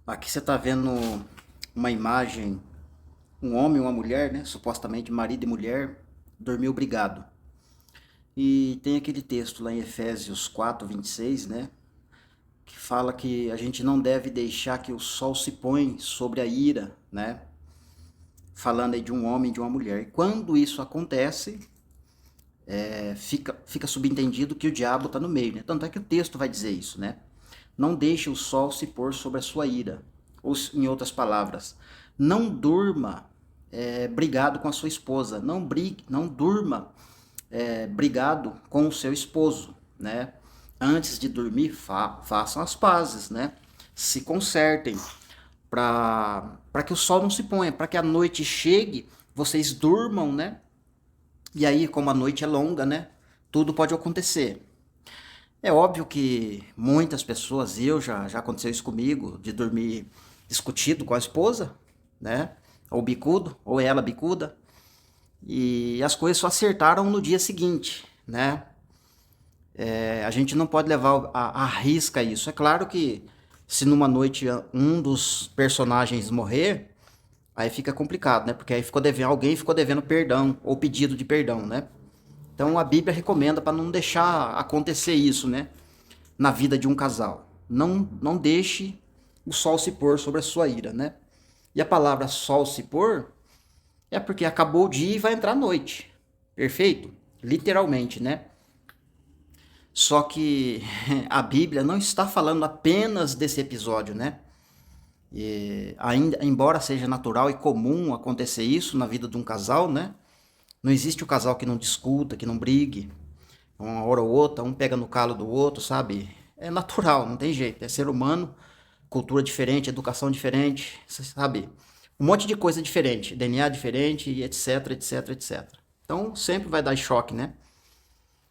Aqui você está vendo uma imagem, um homem e uma mulher, né? Supostamente marido e mulher, dormiu brigado. E tem aquele texto lá em Efésios 4:26, né? Que fala que a gente não deve deixar que o sol se põe sobre a ira, né? Falando aí de um homem e de uma mulher. E quando isso acontece, fica subentendido que o diabo está no meio, né? Tanto é que o texto vai dizer isso, né? Não deixe o sol se pôr sobre a sua ira. Ou, em outras palavras, não durma brigado com a sua esposa. Não durma brigado com o seu esposo, né? Antes de dormir, façam as pazes, né? Se consertem para que o sol não se ponha, para que a noite chegue, vocês durmam, né? E aí, como a noite é longa, né? Tudo pode acontecer. É óbvio que muitas pessoas, já aconteceu isso comigo, de dormir discutido com a esposa, né? Ou bicudo, ou ela bicuda. E as coisas só acertaram no dia seguinte, né? A gente não pode levar a risca isso. É claro que se numa noite um dos personagens morrer, aí fica complicado, né? Porque aí alguém ficou devendo perdão, ou pedido de perdão, né? Então a Bíblia recomenda para não deixar acontecer isso, né? Na vida de um casal. Não deixe o sol se pôr sobre a sua ira, né? E a palavra sol se pôr é porque acabou o dia e vai entrar a noite. Perfeito? Literalmente, né? Só que a Bíblia não está falando apenas desse episódio, né? E ainda, embora seja natural e comum acontecer isso na vida de um casal, né? Não existe o casal que não discuta, que não brigue. Uma hora ou outra, um pega no calo do outro, sabe? É natural, não tem jeito. É ser humano, cultura diferente, educação diferente, sabe? Um monte de coisa diferente, DNA diferente, etc, etc, etc. Então sempre vai dar choque, né?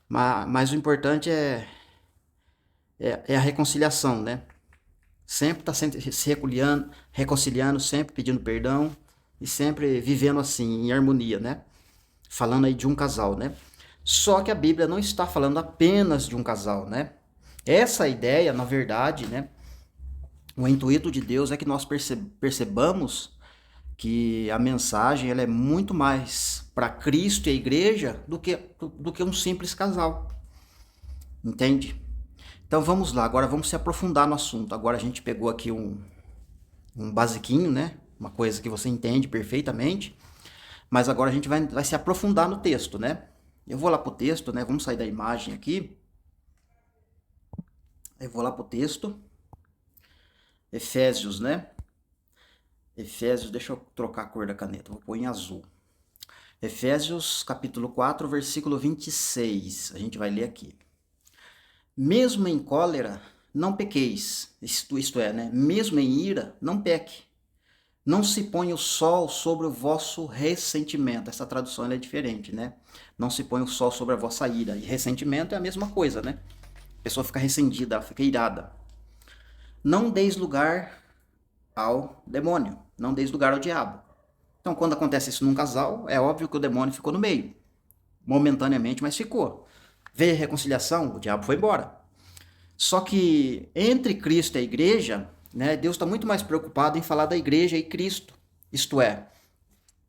Mas o importante é a reconciliação, né? Sempre tá se reconciliando, sempre pedindo perdão e sempre vivendo assim, em harmonia, né? Falando aí de um casal, né? Só que a Bíblia não está falando apenas de um casal, né? Essa ideia, na verdade, né? O intuito de Deus é que nós percebamos que a mensagem ela é muito mais para Cristo e a igreja do que um simples casal, entende? Então vamos lá, agora vamos se aprofundar no assunto. Agora a gente pegou aqui um basiquinho, né? Uma coisa que você entende perfeitamente, mas agora a gente vai se aprofundar no texto, né? Eu vou lá pro texto, né? Vamos sair da imagem aqui. Eu vou lá pro texto. Efésios, né? Efésios, deixa eu trocar a cor da caneta, vou pôr em azul. Efésios capítulo 4, versículo 26. A gente vai ler aqui. Mesmo em cólera, não pequeis. Isto é, né? Mesmo em ira, não peque. Não se põe o sol sobre o vosso ressentimento. Essa tradução é diferente, né? Não se põe o sol sobre a vossa ira. E ressentimento é a mesma coisa, né? A pessoa fica ressentida, ela fica irada. Não deis lugar ao demônio. Não deis lugar ao diabo. Então, quando acontece isso num casal, é óbvio que o demônio ficou no meio. Momentaneamente, mas ficou. Veio a reconciliação, o diabo foi embora. Só que entre Cristo e a igreja, né, Deus está muito mais preocupado em falar da igreja e Cristo. Isto é,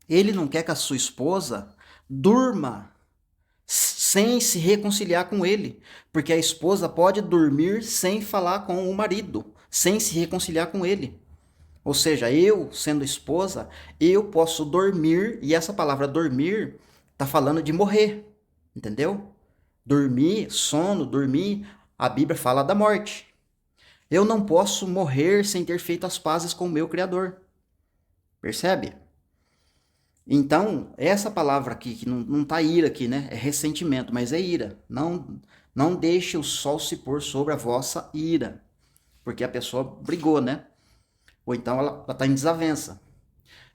ele não quer que a sua esposa durma sem se reconciliar com ele, porque a esposa pode dormir sem falar com o marido, sem se reconciliar com ele. Ou seja, eu, sendo esposa, eu posso dormir, e essa palavra dormir está falando de morrer, entendeu? Dormir, sono, dormir, a Bíblia fala da morte. Eu não posso morrer sem ter feito as pazes com o meu Criador. Percebe? Então, essa palavra aqui, que não tá ira aqui, né? É ressentimento, mas é ira. Não deixe o sol se pôr sobre a vossa ira. Porque a pessoa brigou, né? Ou então ela está em desavença.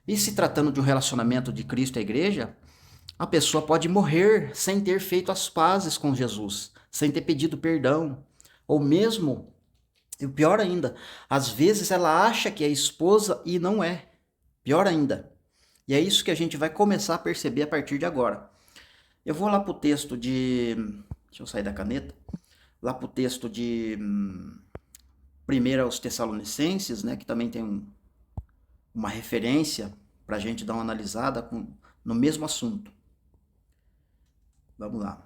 E se tratando de um relacionamento de Cristo e a igreja, a pessoa pode morrer sem ter feito as pazes com Jesus, sem ter pedido perdão. Ou mesmo, e pior ainda, às vezes ela acha que é esposa e não é. Pior ainda. E é isso que a gente vai começar a perceber a partir de agora. Eu vou lá para o texto de. Deixa eu sair da caneta. Lá para o texto de Primeiro aos Tessalonicenses, né, que também tem uma referência para a gente dar uma analisada no mesmo assunto. Vamos lá.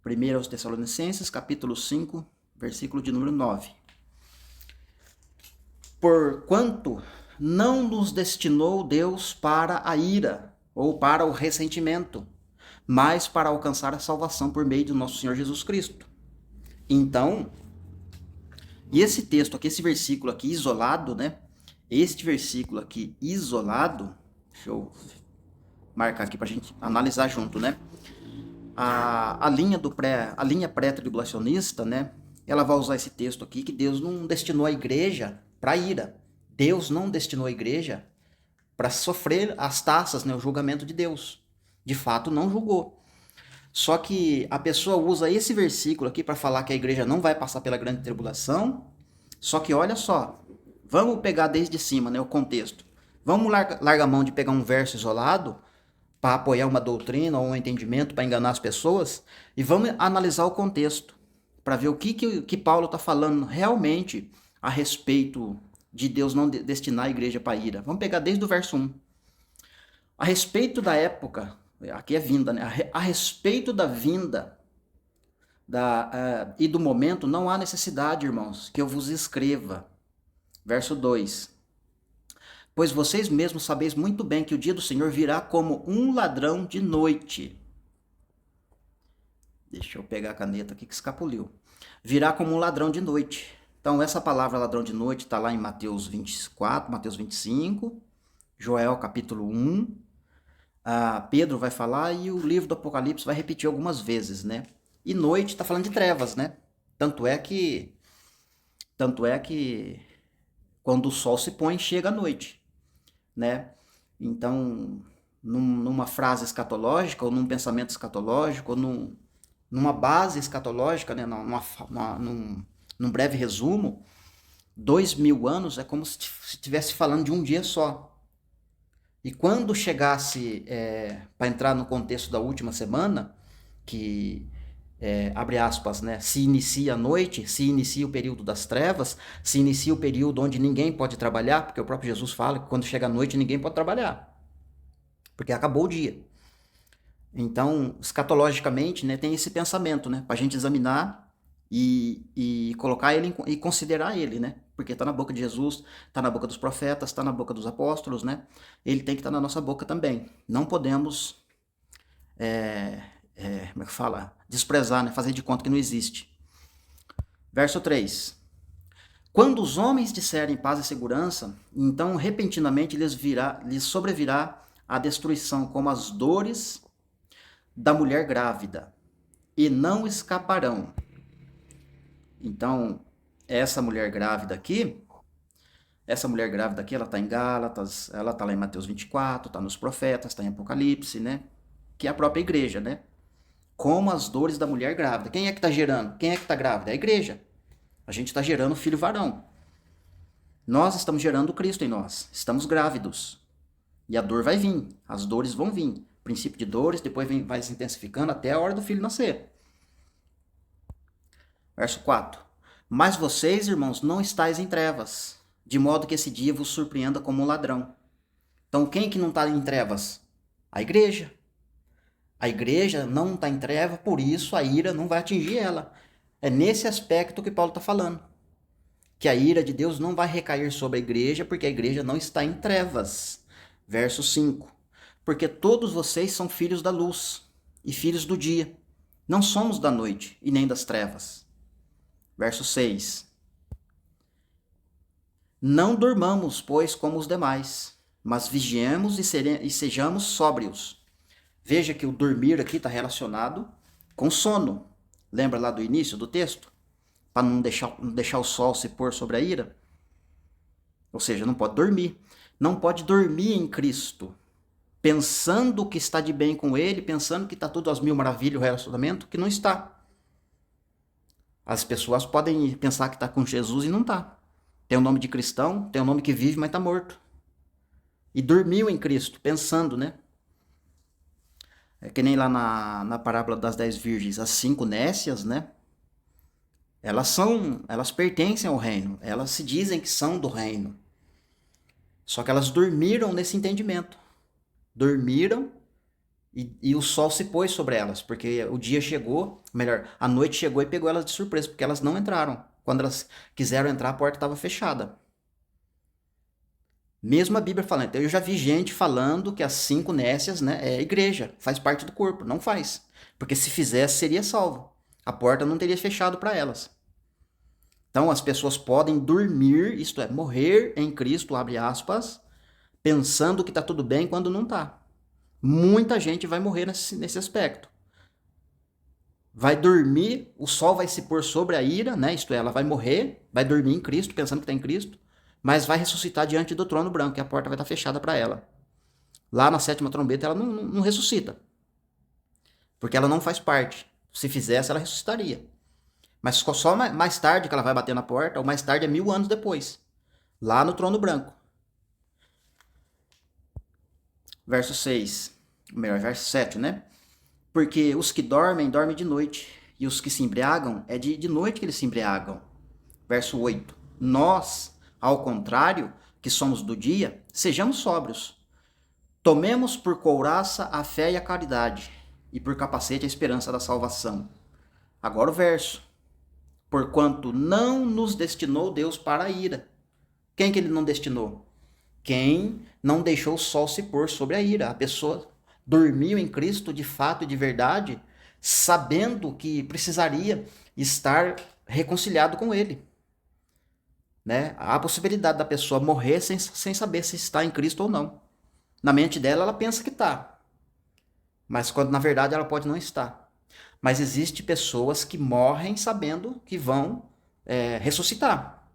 Primeiro aos Tessalonicenses, capítulo 5, versículo de número 9. Porquanto não nos destinou Deus para a ira, ou para o ressentimento, mas para alcançar a salvação por meio do nosso Senhor Jesus Cristo. Então, e esse texto aqui, esse versículo aqui isolado, né? Este versículo aqui isolado, deixa eu marcar aqui para a gente analisar junto, né? A linha pré-tribulacionista, né? Ela vai usar esse texto aqui que Deus não destinou a igreja para ira. Deus não destinou a igreja para sofrer as taças, né? O julgamento de Deus. De fato, não julgou. Só que a pessoa usa esse versículo aqui para falar que a igreja não vai passar pela grande tribulação. Só que olha só, vamos pegar desde cima, né, o contexto. Vamos largar a mão de pegar um verso isolado para apoiar uma doutrina ou um entendimento para enganar as pessoas e vamos analisar o contexto para ver o que Paulo está falando realmente a respeito de Deus não destinar a igreja para ira. Vamos pegar desde o verso 1. A respeito da época, aqui é vinda, né? A respeito da vinda e do momento, não há necessidade, irmãos, que eu vos escreva. Verso 2. Pois vocês mesmos sabeis muito bem que o dia do Senhor virá como um ladrão de noite. Deixa eu pegar a caneta aqui que escapuliu. Virá como um ladrão de noite. Então, essa palavra ladrão de noite está lá em Mateus 24, Mateus 25, Joel capítulo 1. Pedro vai falar e o livro do Apocalipse vai repetir algumas vezes, né? E noite está falando de trevas, né? Tanto é que quando o sol se põe, chega a noite, né? Então, numa frase escatológica, ou num pensamento escatológico, ou numa base escatológica, né? Num breve resumo, 2000 anos é como se estivesse falando de um dia só. E quando chegasse, para entrar no contexto da última semana, que abre aspas, né? Se inicia a noite, se inicia o período das trevas, se inicia o período onde ninguém pode trabalhar, porque o próprio Jesus fala que quando chega a noite ninguém pode trabalhar, porque acabou o dia. Então, escatologicamente, né, tem esse pensamento, né, para a gente examinar e colocar ele e considerar ele, né, porque está na boca de Jesus, está na boca dos profetas, está na boca dos apóstolos, né, ele tem que estar na nossa boca também. Não podemos como é que fala? Desprezar, né? Fazer de conta que não existe. Verso 3. Quando os homens disserem paz e segurança, então repentinamente lhes sobrevirá a destruição como as dores da mulher grávida, e não escaparão. Então, essa mulher grávida aqui, ela está em Gálatas, ela está lá em Mateus 24, está nos profetas, está em Apocalipse, né? Que é a própria igreja, né? Como as dores da mulher grávida. Quem é que está gerando? Quem é que está grávida? É a igreja. A gente está gerando filho varão. Nós estamos gerando Cristo em nós. Estamos grávidos. E a dor vai vir. As dores vão vir. Princípio de dores, depois vai se intensificando até a hora do filho nascer. Verso 4. Mas vocês, irmãos, não estáis em trevas, de modo que esse dia vos surpreenda como um ladrão. Então, quem que não está em trevas? A igreja. A igreja não está em treva, por isso a ira não vai atingir ela. É nesse aspecto que Paulo está falando. Que a ira de Deus não vai recair sobre a igreja, porque a igreja não está em trevas. Verso 5. Porque todos vocês são filhos da luz e filhos do dia. Não somos da noite e nem das trevas. Verso 6. Não dormamos, pois, como os demais, mas vigiemos e sejamos sóbrios. Veja que o dormir aqui está relacionado com sono. Lembra lá do início do texto? Para não deixar o sol se pôr sobre a ira. Ou seja, não pode dormir. Não pode dormir em Cristo. Pensando que está de bem com Ele, pensando que está tudo às mil maravilhas o relacionamento, que não está. As pessoas podem pensar que está com Jesus e não está. Tem o nome de cristão, tem o nome que vive, mas está morto. E dormiu em Cristo, pensando, né? É que nem lá na parábola das 10 virgens, as 5 nécias, né? Elas pertencem ao reino, elas se dizem que são do reino. Só que elas dormiram nesse entendimento. Dormiram e o sol se pôs sobre elas, porque o dia chegou, melhor, a noite chegou e pegou elas de surpresa, porque elas não entraram. Quando elas quiseram entrar, a porta estava fechada. Mesmo a Bíblia falando. Então, eu já vi gente falando que as 5 nécias, né, é igreja, faz parte do corpo. Não faz. Porque se fizesse, seria salvo. A porta não teria fechado para elas. Então, as pessoas podem dormir, isto é, morrer em Cristo, abre aspas, pensando que está tudo bem quando não está. Muita gente vai morrer nesse aspecto. Vai dormir, o sol vai se pôr sobre a ira, né? Isto é, ela vai morrer, vai dormir em Cristo, pensando que está em Cristo, mas vai ressuscitar diante do trono branco, e a porta vai estar fechada para ela. Lá na 7ª trombeta ela não ressuscita, porque ela não faz parte. Se fizesse, ela ressuscitaria. Mas só mais tarde que ela vai bater na porta, ou mais tarde é 1000 anos depois, lá no trono branco. Verso 6, melhor, verso 7, né? Porque os que dormem, dormem de noite, e os que se embriagam, é de noite que eles se embriagam. Verso 8, nós, ao contrário, que somos do dia, sejamos sóbrios. Tomemos por couraça a fé e a caridade, e por capacete a esperança da salvação. Agora o verso. Porquanto não nos destinou Deus para a ira. Quem que ele não destinou? Quem não deixou o sol se pôr sobre a ira. A pessoa dormiu em Cristo de fato e de verdade, sabendo que precisaria estar reconciliado com ele. Né? Há a possibilidade da pessoa morrer sem saber se está em Cristo ou não. Na mente dela, ela pensa que está. Mas quando na verdade ela pode não estar. Mas existem pessoas que morrem sabendo que vão ressuscitar.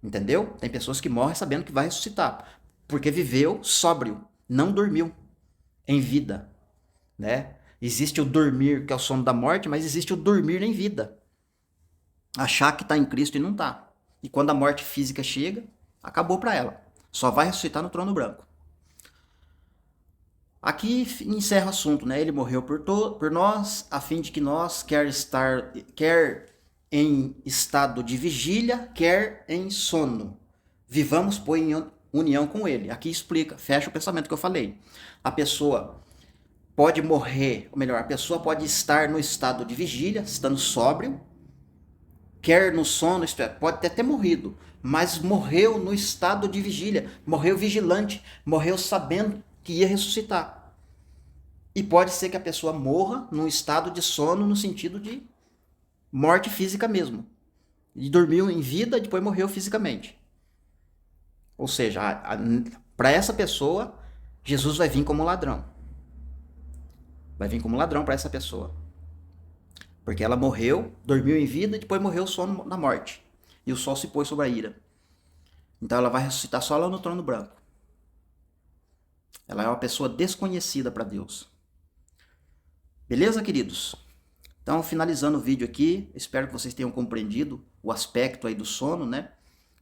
Entendeu? Tem pessoas que morrem sabendo que vai ressuscitar. Porque viveu sóbrio, não dormiu em vida. Né? Existe o dormir, que é o sono da morte, mas existe o dormir em vida. Achar que está em Cristo e não está. E quando a morte física chega, acabou para ela. Só vai ressuscitar no trono branco. Aqui encerra o assunto, né? Ele morreu por nós, a fim de que nós, quer em estado de vigília, quer em sono, vivamos, pois, em união com ele. Aqui explica, fecha o pensamento que eu falei. A pessoa pode morrer, ou melhor, a pessoa pode estar no estado de vigília, estando sóbrio, quer no sono, isto é, pode até ter morrido, mas morreu no estado de vigília, morreu vigilante, morreu sabendo que ia ressuscitar. E pode ser que a pessoa morra num estado de sono, no sentido de morte física mesmo. E dormiu em vida e depois morreu fisicamente. Ou seja, para essa pessoa, Jesus vai vir como ladrão. Vai vir como ladrão para essa pessoa. Porque ela morreu, dormiu em vida e depois morreu o sono na morte. E o sol se pôs sobre a ira. Então ela vai ressuscitar só lá no trono branco. Ela é uma pessoa desconhecida para Deus. Beleza, queridos? Então, finalizando o vídeo aqui, espero que vocês tenham compreendido o aspecto aí do sono, né?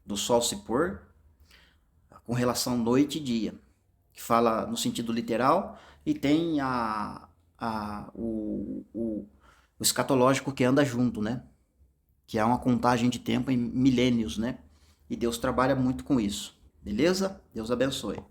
Do sol se pôr, com relação noite e dia. Que fala no sentido literal e tem o escatológico que anda junto, né? Que é uma contagem de tempo em milênios, né? E Deus trabalha muito com isso. Beleza? Deus abençoe.